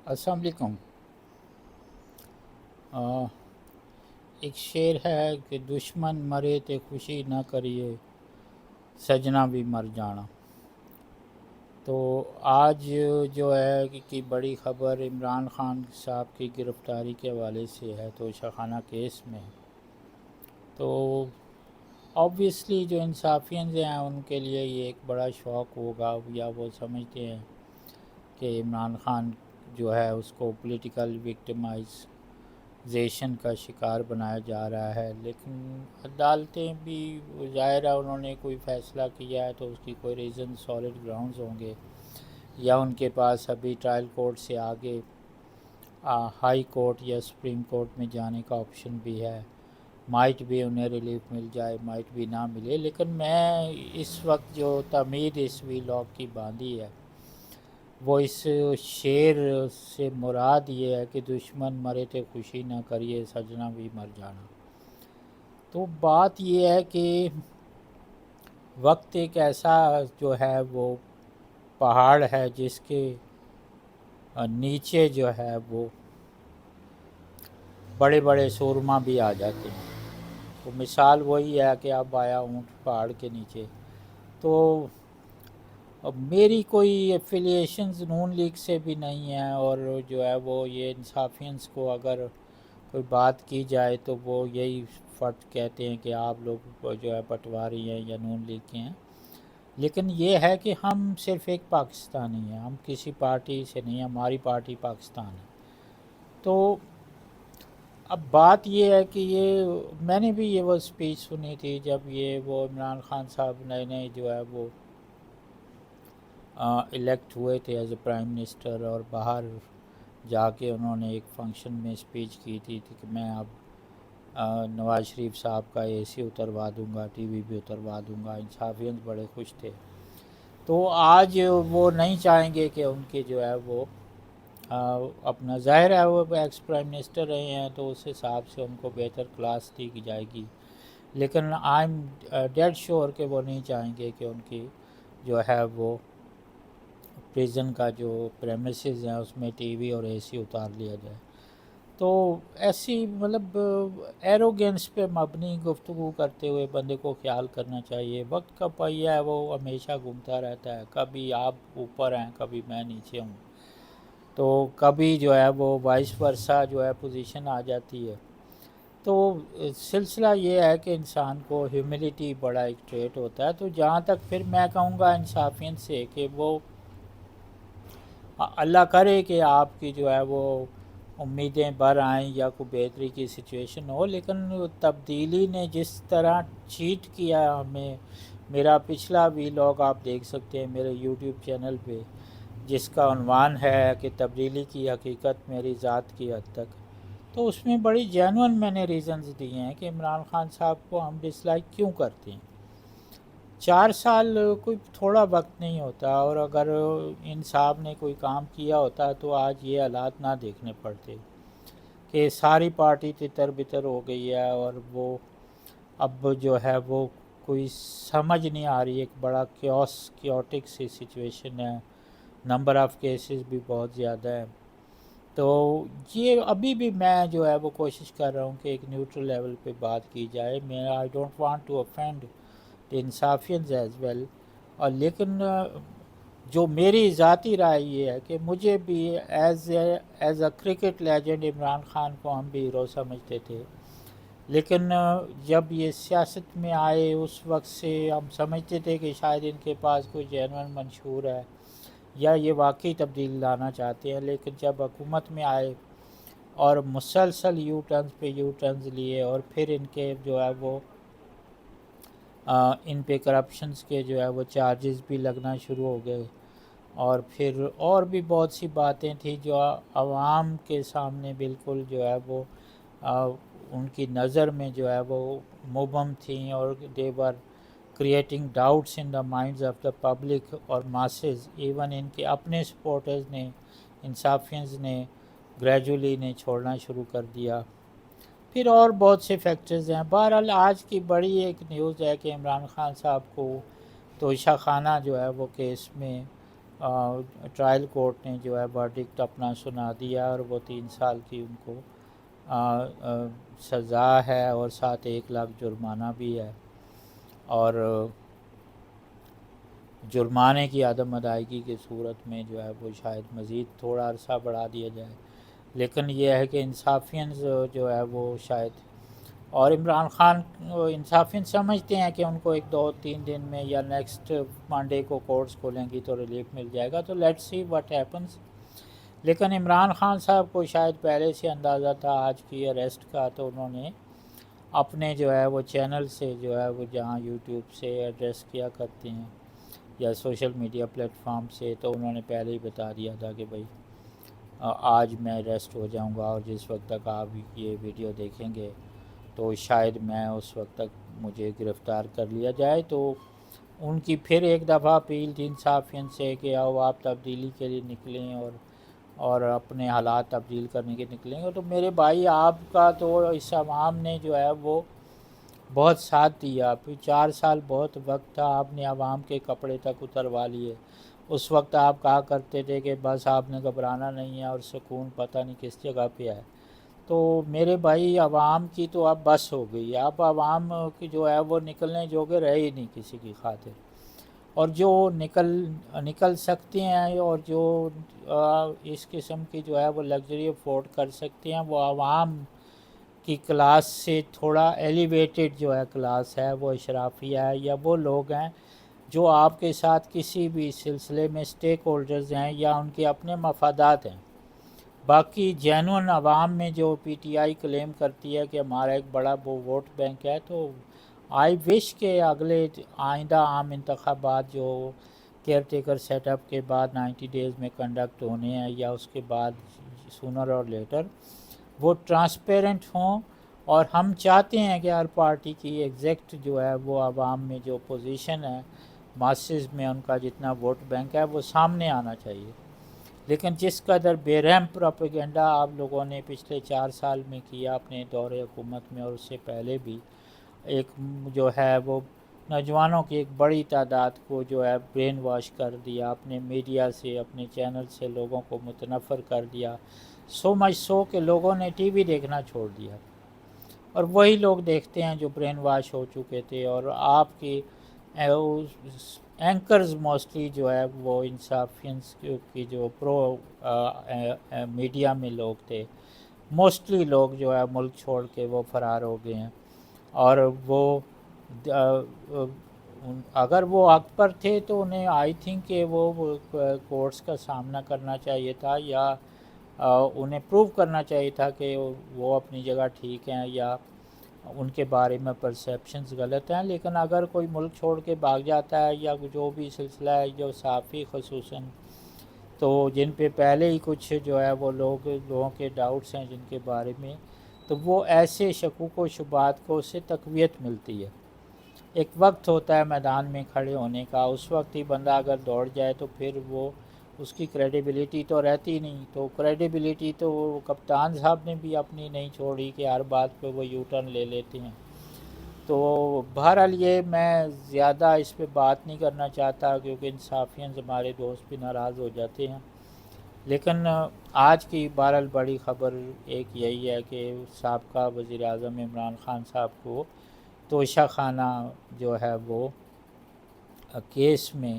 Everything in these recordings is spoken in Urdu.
السلام علیکم۔ آ، ایک شعر ہے کہ دشمن مرے تے خوشی نہ کریے، سجنا بھی مر جانا۔ تو آج جو ہے کہ بڑی خبر عمران خان صاحب کی گرفتاری کے حوالے سے ہے توشہ خانہ کیس میں۔ تو آبویسلی جو انصافیانز ہیں ان کے لیے یہ ایک بڑا شوق ہوگا، یا وہ سمجھتے ہیں کہ عمران خان جو ہے اس کو پولیٹیکل وکٹمائزیشن کا شکار بنایا جا رہا ہے، لیکن عدالتیں بھی ظاہر ہے انہوں نے کوئی فیصلہ کیا ہے تو اس کی کوئی ریزن سالڈ گراؤنڈز ہوں گے، یا ان کے پاس ابھی ٹرائل کورٹ سے آگے ہائی کورٹ یا سپریم کورٹ میں جانے کا آپشن بھی ہے۔ مائٹ بھی انہیں ریلیف مل جائے، مائٹ بھی نہ ملے، لیکن میں اس وقت جو تعمیر اس ویلاگ کی باندھی ہے وہ اس شعر سے مراد یہ ہے کہ دشمن مرے تے خوشی نہ کریے، سجنا بھی مر جانا۔ تو بات یہ ہے کہ وقت ایک ایسا جو ہے وہ پہاڑ ہے جس کے نیچے جو ہے وہ بڑے بڑے سورما بھی آ جاتے ہیں۔ تو مثال وہی ہے کہ اب آیا اونٹ پہاڑ کے نیچے۔ تو اب میری کوئی ایفیلیشنز نون لیگ سے بھی نہیں ہے، اور جو ہے وہ یہ انصافیانس کو اگر کوئی بات کی جائے تو وہ یہی فرد کہتے ہیں کہ آپ لوگ جو ہے پٹواری ہیں یا نون لیگ کے ہیں، لیکن یہ ہے کہ ہم صرف ایک پاکستانی ہیں، ہم کسی پارٹی سے نہیں، ہماری پارٹی پاکستان ہے۔ تو اب بات یہ ہے کہ میں نے بھی یہ وہ اسپیچ سنی تھی جب وہ عمران خان صاحب نئے نئے جو ہے وہ الیکٹ ہوئے تھے ایز اے پرائم منسٹر، اور باہر جا کے انہوں نے ایک فنکشن میں اسپیچ کی تھی کہ میں اب نواز شریف صاحب کا اے سی اتروا دوں گا، ٹی وی بھی اتروا دوں گا۔ انصافیت بڑے خوش تھے۔ تو آج وہ نہیں چاہیں گے کہ ان کے جو ہے وہ اپنا ظاہر ہے وہ ایکس پرائم منسٹر رہے ہیں تو اس حساب سے ان کو بہتر کلاس دی جائے گی، لیکن آئی ایم ڈیڈ شیور کہ وہ نہیں چاہیں گے کہ ان کی جو ہے وہ پریزن کا جو پریمیسز ہیں اس میں ٹی وی اور اے سی اتار لیا جائے۔ تو ایسی مطلب ایروگینس پہ مبنی گفتگو کرتے ہوئے بندے کو خیال کرنا چاہیے۔ وقت کا پہیہ ہے وہ ہمیشہ گھومتا رہتا ہے، کبھی آپ اوپر ہیں کبھی میں نیچے ہوں، تو کبھی جو ہے وہ وائس ورثہ جو ہے پوزیشن آ جاتی ہے۔ تو سلسلہ یہ ہے کہ انسان کو ہیوملٹی بڑا ایک ٹریٹ ہوتا ہے۔ تو جہاں تک پھر میں کہوں گا انصافیت سے کہ وہ اللہ کرے کہ آپ کی جو ہے وہ امیدیں بر آئیں یا کوئی بہتری کی سچویشن ہو، لیکن تبدیلی نے جس طرح چیٹ کیا ہمیں، میرا پچھلا ویلاگ آپ دیکھ سکتے ہیں میرے یوٹیوب چینل پہ، جس کا عنوان ہے کہ تبدیلی کی حقیقت میری ذات کی حد تک۔ تو اس میں بڑی جینون میں نے ریزنز دیے ہیں کہ عمران خان صاحب کو ہم ڈس لائک کیوں کرتے ہیں۔ 4 سال کوئی تھوڑا وقت نہیں ہوتا، اور اگر ان صاحب نے کوئی کام کیا ہوتا تو آج یہ حالات نہ دیکھنے پڑتے کہ ساری پارٹی تتر بتر ہو گئی ہے، اور وہ اب جو ہے وہ کوئی سمجھ نہیں آ رہی، ایک بڑا کیوٹک سی سچویشن ہے، نمبر آف کیسز بھی بہت زیادہ ہے۔ تو یہ ابھی بھی میں جو ہے وہ کوشش کر رہا ہوں کہ ایک نیوٹرل لیول پہ بات کی جائے۔ میں I don't want to offend the Insafians as well, اور لیکن جو میری ذاتی رائے یہ ہے کہ مجھے بھی as a cricket legend Imran Khan کو ہم بھی ہیرو سمجھتے تھے، لیکن جب یہ سیاست میں آئے اس وقت سے ہم سمجھتے تھے کہ شاید ان کے پاس کوئی جینون منشور ہے یا یہ واقعی تبدیلی لانا چاہتے ہیں، لیکن جب حکومت میں آئے اور مسلسل یو ٹرنز پہ یو ٹرنز لیے، اور پھر ان کے جو ہے وہ ان پہ کرپشنز کے جو ہے وہ چارجز بھی لگنا شروع ہو گئے، اور پھر اور بھی بہت سی باتیں تھیں جو عوام کے سامنے بالکل جو ہے وہ ان کی نظر میں جو ہے وہ مبہم تھیں، اور they were creating doubts in the minds of the public اور ماسز۔ ایون ان کے اپنے سپورٹرز نے، انصافیانز نے گریجولی نے چھوڑنا شروع کر دیا۔ پھر اور بہت سے فیکٹرز ہیں۔ بہرحال آج کی بڑی ایک نیوز ہے کہ عمران خان صاحب کو توشہ خانہ جو ہے وہ کیس میں ٹرائل کورٹ نے جو ہے ورڈکٹ اپنا سنا دیا اور وہ 3 سال کی ان کو سزا ہے اور ساتھ 1 لاکھ جرمانہ بھی ہے، اور جرمانے کی عدم ادائیگی کی صورت میں جو ہے وہ شاید مزید تھوڑا عرصہ بڑھا دیا جائے، لیکن یہ ہے کہ انصافیئنز جو ہے وہ شاید، اور عمران خان انصافین سمجھتے ہیں کہ ان کو 1-2-3 دن میں یا نیکسٹ منڈے کو کورٹس کھولیں گی تو ریلیف مل جائے گا، تو لیٹس سی واٹ ہیپنس۔ لیکن عمران خان صاحب کو شاید پہلے سے اندازہ تھا آج کی اریسٹ کا، تو انہوں نے اپنے جو ہے وہ چینل سے جو ہے وہ جہاں یوٹیوب سے ایڈریس کیا کرتے ہیں یا سوشل میڈیا پلیٹ فارم سے، تو انہوں نے پہلے ہی بتا دیا تھا کہ بھائی آج میں اریسٹ ہو جاؤں گا، اور جس وقت تک آپ یہ ویڈیو دیکھیں گے تو شاید میں اس وقت تک مجھے گرفتار کر لیا جائے۔ تو ان کی پھر ایک دفعہ اپیل تھی انصافین سے کہ آؤ آپ تبدیلی کے لیے نکلیں اور اپنے حالات تبدیل کرنے کے نکلیں گے۔ تو میرے بھائی آپ کا تو اس عوام نے جو ہے وہ بہت ساتھ دیا، پھر 4 سال بہت وقت تھا، آپ نے عوام کے کپڑے تک اتروا لیے۔ اس وقت آپ کہا کرتے تھے کہ بس آپ نے گھبرانا نہیں ہے اور سکون پتہ نہیں کس جگہ پہ ہے۔ تو میرے بھائی عوام کی تو اب بس ہو گئی، اب عوام کی جو ہے وہ نکلنے جوگے رہے ہی نہیں کسی کی خاطر، اور جو نکل سکتے ہیں اور جو اس قسم کی جو ہے وہ لگژری افورڈ کر سکتے ہیں، وہ عوام کی کلاس سے تھوڑا ایلیویٹڈ جو ہے کلاس ہے، وہ اشرافیہ ہے یا وہ لوگ ہیں جو آپ کے ساتھ کسی بھی سلسلے میں سٹیک ہولڈرز ہیں یا ان کے اپنے مفادات ہیں۔ باقی جینون عوام میں جو پی ٹی آئی کلیم کرتی ہے کہ ہمارا ایک بڑا وہ ووٹ بینک ہے، تو آئی وش کہ اگلے آئندہ عام انتخابات جو کیئر ٹیکر سیٹ اپ کے بعد 90 ڈیز میں کنڈکٹ ہونے ہیں یا اس کے بعد سونر اور لیٹر، وہ ٹرانسپیرنٹ ہوں، اور ہم چاہتے ہیں کہ ہر پارٹی کی ایگزیکٹ جو ہے وہ عوام میں جو پوزیشن ہے، ماسز میں ان کا جتنا ووٹ بینک ہے وہ سامنے آنا چاہیے۔ لیکن جس قدر بے رحم پروپیگنڈا آپ لوگوں نے پچھلے 4 سال میں کیا اپنے دور حکومت میں، اور اس سے پہلے بھی، ایک جو ہے وہ نوجوانوں کی ایک بڑی تعداد کو جو ہے برین واش کر دیا، اپنے میڈیا سے اپنے چینل سے لوگوں کو متنفر کر دیا، سو مچ سو کہ لوگوں نے ٹی وی دیکھنا چھوڑ دیا، اور وہی لوگ دیکھتے ہیں جو برین واش ہو چکے تھے، اور آپ کی اینکرز موسٹلی جو ہے وہ انصافینس کی جو پرو میڈیا میں لوگ تھے، موسٹلی لوگ جو ہے ملک چھوڑ کے وہ فرار ہو گئے ہیں، اور وہ اگر وہ حق پر تھے تو انہیں آئی تھنک کہ وہ کورٹس کا سامنا کرنا چاہیے تھا، یا انہیں پروو کرنا چاہیے تھا کہ وہ اپنی جگہ ٹھیک ہیں یا ان کے بارے میں پرسیپشنز غلط ہیں۔ لیکن اگر کوئی ملک چھوڑ کے بھاگ جاتا ہے یا جو بھی سلسلہ ہے، جو صحافی خصوصاً، تو جن پہ پہلے ہی کچھ جو ہے وہ لوگوں کے ڈاؤٹس ہیں جن کے بارے میں، تو وہ ایسے شکوک و شبہات کو اس سے تقویت ملتی ہے۔ ایک وقت ہوتا ہے میدان میں کھڑے ہونے کا، اس وقت ہی بندہ اگر دوڑ جائے تو پھر وہ اس کی کریڈیبلٹی تو رہتی نہیں، تو کریڈیبلٹی تو کپتان صاحب نے بھی اپنی نہیں چھوڑی کہ ہر بات پہ وہ یو ٹرن لے لیتے ہیں۔ تو بہرحال یہ میں زیادہ اس پہ بات نہیں کرنا چاہتا کیونکہ انصافیاً ہمارے دوست بھی ناراض ہو جاتے ہیں، لیکن آج کی بہرحال بڑی خبر ایک یہی ہے کہ سابقہ وزیر اعظم عمران خان صاحب کو توشہ خانہ جو ہے وہ کیس میں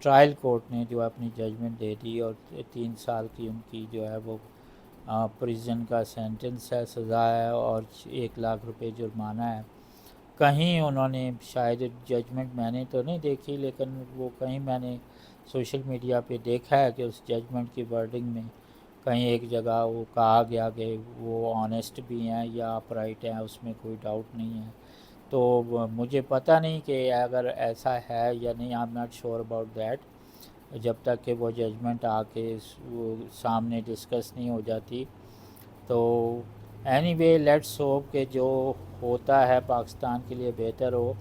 ٹرائل کورٹ نے جو اپنی ججمنٹ دے دی، اور 3 سال کی ان کی جو ہے وہ پریزن کا سینٹنس ہے، سزا ہے، اور 1 لاکھ روپے جرمانہ ہے۔ کہیں انہوں نے شاید ججمنٹ میں نے تو نہیں دیکھی، لیکن وہ کہیں میں نے سوشل میڈیا پہ دیکھا ہے کہ اس ججمنٹ کی ورڈنگ میں کہیں ایک جگہ وہ کہا گیا کہ وہ آنیسٹ بھی ہیں یا اپرائٹ ہیں، اس میں کوئی ڈاؤٹ نہیں ہے۔ تو مجھے پتہ نہیں کہ اگر ایسا ہے یا نہیں، I am not sure about that, جب تک کہ وہ ججمنٹ آ کے وہ سامنے ڈسکس نہیں ہو جاتی۔ تو اینی وے لیٹس ہوپ کہ جو ہوتا ہے پاکستان کے لیے بہتر ہو،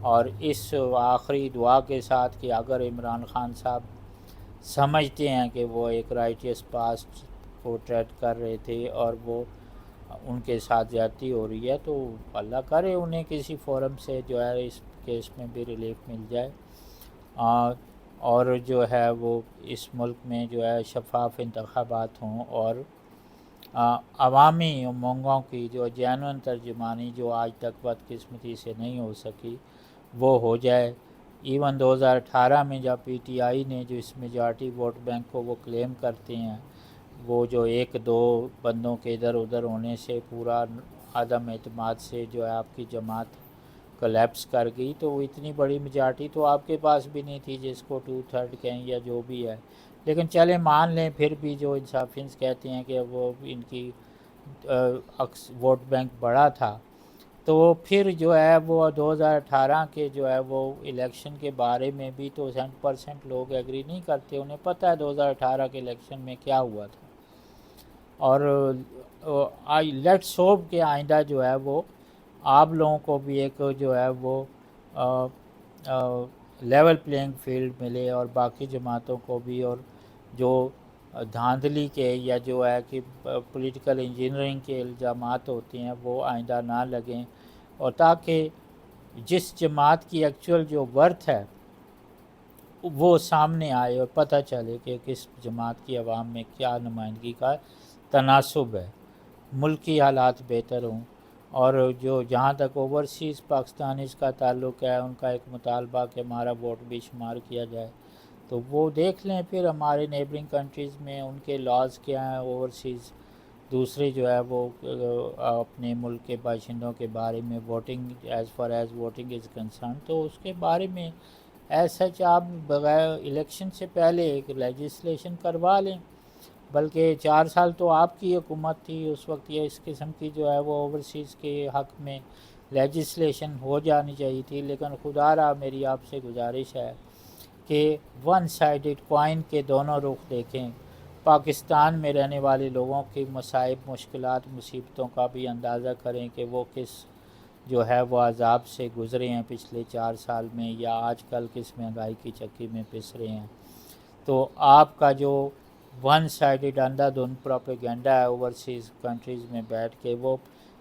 اور اس آخری دعا کے ساتھ کہ اگر عمران خان صاحب سمجھتے ہیں کہ وہ ایک رائٹیس پاسٹ کو ٹریٹ کر رہے تھے اور وہ ان کے ساتھ زیادتی ہو رہی ہے، تو اللہ کرے انہیں کسی فورم سے جو ہے اس کیس میں بھی ریلیف مل جائے، اور جو ہے وہ اس ملک میں جو ہے شفاف انتخابات ہوں، اور عوامی امنگوں کی جو جینون ترجمانی جو آج تک بدقسمتی سے نہیں ہو سکی وہ ہو جائے۔ ایون 2018 میں جب پی ٹی آئی نے جو اس میجارٹی ووٹ بینک کو وہ کلیم کرتے ہیں، وہ جو ایک دو بندوں کے ادھر ادھر ہونے سے پورا عدم اعتماد سے جو ہے آپ کی جماعت کولیپس کر گئی، تو وہ اتنی بڑی میجارٹی تو آپ کے پاس بھی نہیں تھی جس کو 2/3 کہیں یا جو بھی ہے۔ لیکن چلیں مان لیں، پھر بھی جو انصافینس کہتے ہیں کہ وہ ان کی ووٹ بینک بڑا تھا، تو پھر جو ہے وہ 2018 کے جو ہے وہ الیکشن کے بارے میں بھی تو 100% لوگ ایگری نہیں کرتے، انہیں پتہ ہے 2018 کے الیکشن میں کیا ہوا تھا۔ اور لیٹس ہوپ کہ آئندہ جو ہے وہ آپ لوگوں کو بھی ایک جو ہے وہ لیول پلینگ فیلڈ ملے، اور باقی جماعتوں کو بھی، اور جو دھاندلی کے یا جو ہے کہ پولیٹیکل انجینئرنگ کے الزامات ہوتے ہیں وہ آئندہ نہ لگیں، اور تاکہ جس جماعت کی ایکچوئل جو ورتھ ہے وہ سامنے آئے اور پتہ چلے کہ کس جماعت کی عوام میں کیا نمائندگی کا تناسب ہے، ملکی حالات بہتر ہوں۔ اور جو جہاں تک اوورسیز پاکستانیز کا تعلق ہے، ان کا ایک مطالبہ کہ ہمارا ووٹ بھی شمار کیا جائے، تو وہ دیکھ لیں پھر ہمارے نیبرنگ کنٹریز میں ان کے لاز کیا ہیں اوورسیز دوسرے جو ہے وہ اپنے ملک کے باشندوں کے بارے میں voting as far as voting is concern, تو اس کے بارے میں ایز سچ آپ بغیر الیکشن سے پہلے ایک لیجسلیشن کروا لیں۔ بلکہ 4 سال تو آپ کی حکومت تھی اس وقت، یہ اس قسم کی جو ہے وہ اوورسیز کے حق میں لیجسلیشن ہو جانی چاہیے تھی، لیکن خدا را میری آپ سے گزارش ہے کہ ون سائیڈڈ کوائن کے دونوں رخ دیکھیں، پاکستان میں رہنے والے لوگوں کی مصائب مشکلات مصیبتوں کا بھی اندازہ کریں کہ وہ کس جو ہے وہ عذاب سے گزرے ہیں پچھلے 4 سال میں، یا آج کل کس مہنگائی کی چکی میں پس رہے ہیں۔ تو آپ کا جو ون سائیڈڈ اندھا دھند پروپیگنڈا ہے اوورسیز کنٹریز میں بیٹھ کے، وہ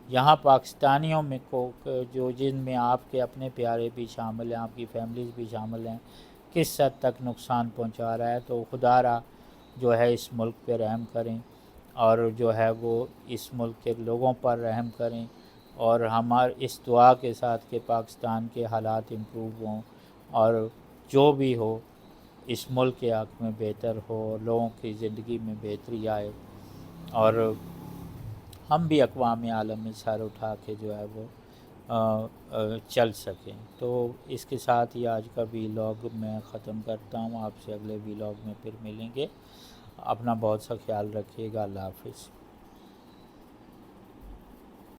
یہاں پاکستانیوں میں کو جو جن میں آپ کے اپنے پیارے بھی شامل ہیں، آپ کی فیملیز بھی شامل ہیں، کس حد تک نقصان پہنچا رہا ہے۔ تو خدا را جو ہے اس ملک پہ رحم کریں، اور جو ہے وہ اس ملک کے لوگوں پر رحم کریں، اور ہمارے اس دعا کے ساتھ کہ پاکستان کے حالات امپروو ہوں، اور جو بھی ہو اس ملک کے حق میں بہتر ہو، لوگوں کی زندگی میں بہتری آئے، اور ہم بھی اقوام عالم میں سر اٹھا کے جو ہے وہ چل سکیں۔ تو اس کے ساتھ ہی آج کا ویلاگ میں ختم کرتا ہوں، آپ سے اگلے ویلاگ میں پھر ملیں گے۔ اپنا بہت سا خیال رکھیے گا، اللہ حافظ۔